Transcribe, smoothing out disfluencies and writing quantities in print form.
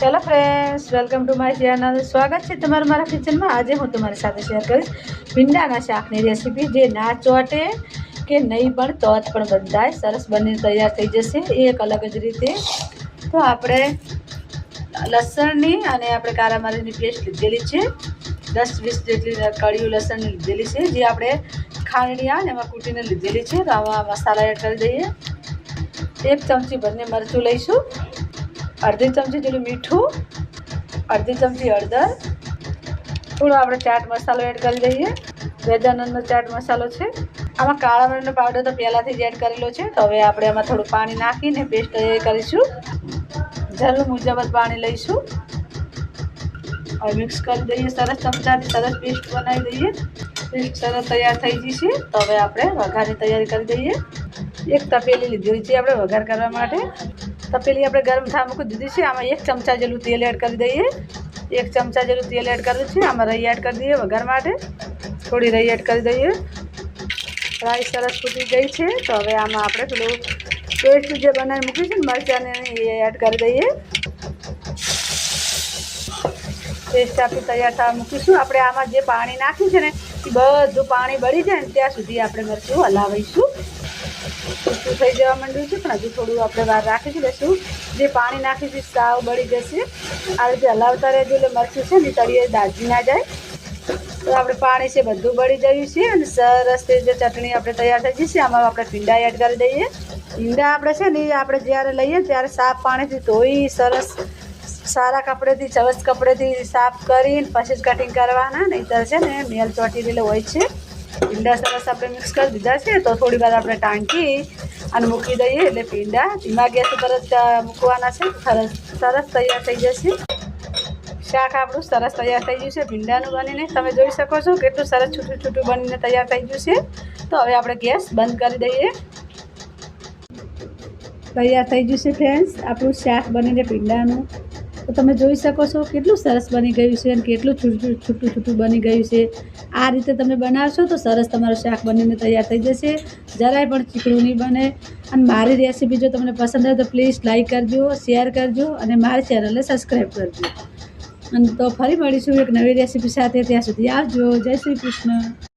Hello friends, welcome to my channel. स्वागत है तुम्हारा मारा किचन में। आज हूँ तुम्हारी साथ शेयर करीश भींडाना शाकनी रेसिपी जे ना ચોટે કે નહીં પણ તો જ પણ બધાય સરસ બની તૈયાર થઈ જશે એક અલગ જ રીતે। તો આપણે લસણની અને આપણે કાળા મરીની પેસ્ટ લીધેલી છે, 10-20 જેટલી કળીયું લસણની લીધેલી છે, જે આપણે ખાંડણીયા ને એમાં કૂટીને લીધેલી છે। તો આમાં મસાલા એડ કરી દઈએ। 1 ચમચી બંને મરચું લઈશું, अर्धी चमची जेटલું मीठू, अर्धी चमची हळदर, थोड़ो આપણે ચાટ મસાલો એડ કરી દઈએ। ગજાનનનો ચાટ મસાલો છે। આમાં કાળા મરીનો પાવડર તો પહેલાથી જ એડ કરેલો છે। તો હવે આપણે આમાં થોડું પાણી નાખીને પેસ્ટ તૈયાર કરીશું। જરૂર મુજબ પાણી લઈશું। હવે મિક્સ કરી દઈએ સરસ, ચમચાથી સરસ પેસ્ટ બનાવી દઈએ। પેસ્ટ સરસ તૈયાર થઈ જશે। તો હવે આપણે વઘારની તૈયારી કરી દઈએ। એક તપેલી લીધી છે આપણે વઘાર કરવા માટે। तपेली આપણે ગરમ થવા મૂકી દીધી છે। આમાં 1 ચમચા જેટલું તેલ એડ કરી દઈએ। 1 ચમચા જેટલું તેલ એડ કર્યું છે। આમાં રઈ એડ કરી દઈએ વઘાર માટે। થોડી રઈ એડ કરી દઈએ। રાઈ સરસ ફૂટી ગઈ છે। તો હવે આમાં આપણે પેલું પેસ્ટ જે બનાવી મૂકી છે ને મરચાંની એ એડ કરી દઈએ। પેસ્ટ આપણી તૈયાર થવા મૂકીશું। આપણે આમાં જે પાણી નાખ્યું છે ને એ બધું પાણી બળી જાય ને ત્યાં સુધી આપણે મરચું હલાવીશું। મીઠું થઈ જવા માંડ્યું છે, પણ હજુ થોડું આપણે વાર રાખી દઈશું। જે પાણી નાખીશું સાવ બળી જશે। આ રીતે હલાવતા રહેજો એટલે મરચું છે ને તળિયે દાજી ના જાય। તો આપણે પાણી છે બધું બળી ગયું છે અને સરસ તે જે ચટણી આપણે તૈયાર થઈ જશે। આમાં આપણે ભીંડા એડ કરી દઈએ। ભીંડા આપણે છે ને આપણે જ્યારે લઈએ ત્યારે સાફ પાણીથી ધોઈ સરસ સારા કપડેથી ચવસ કપડેથી સાફ કરીને પછી જ કટિંગ કરવાના, નહીંતર છે ને મેલ ચોંટી રહેલો હોય છે। ભીંડા સરસ આપણે મિક્સ કરી દીધા છે। તો થોડી વાર આપણે ટાંકી અને મૂકી દઈએ એટલે ભીંડા ધીમા ગેસ ઉપર જ મૂકવાના છે। સરસ તૈયાર થઈ જશે। શાક આપણું સરસ તૈયાર થઈ ગયું છે ભીંડાનું બનીને। તમે જોઈ શકો છો કેટલું સરસ છૂટું છૂટું બનીને તૈયાર થઈ ગયું છે। તો હવે આપણે ગેસ બંધ કરી દઈએ। તૈયાર થઈ ગયું છે ફ્રેન્ડ્સ આપણું શાક બનીને ભીંડાનું। તો તમે જોઈ શકો છો કેટલું સરસ બની ગયું છે અને કેટલું છૂટું છૂટું બની ગયું છે। આ રીતે તમે બનાવશો તો સરસ તમારું શાક બનીને તૈયાર થઈ જશે। જરાય પણ ચીકણું નહીં બને। અને મારી રેસીપી જો તમને પસંદ આવે તો પ્લીઝ લાઈક કરજો, શેર કરજો અને મારી ચેનલને સબસ્ક્રાઈબ કરજો। અને તો ફરી મળીશું એક નવી રેસીપી સાથે। ત્યાં સુધી આવજો। જય શ્રી કૃષ્ણ।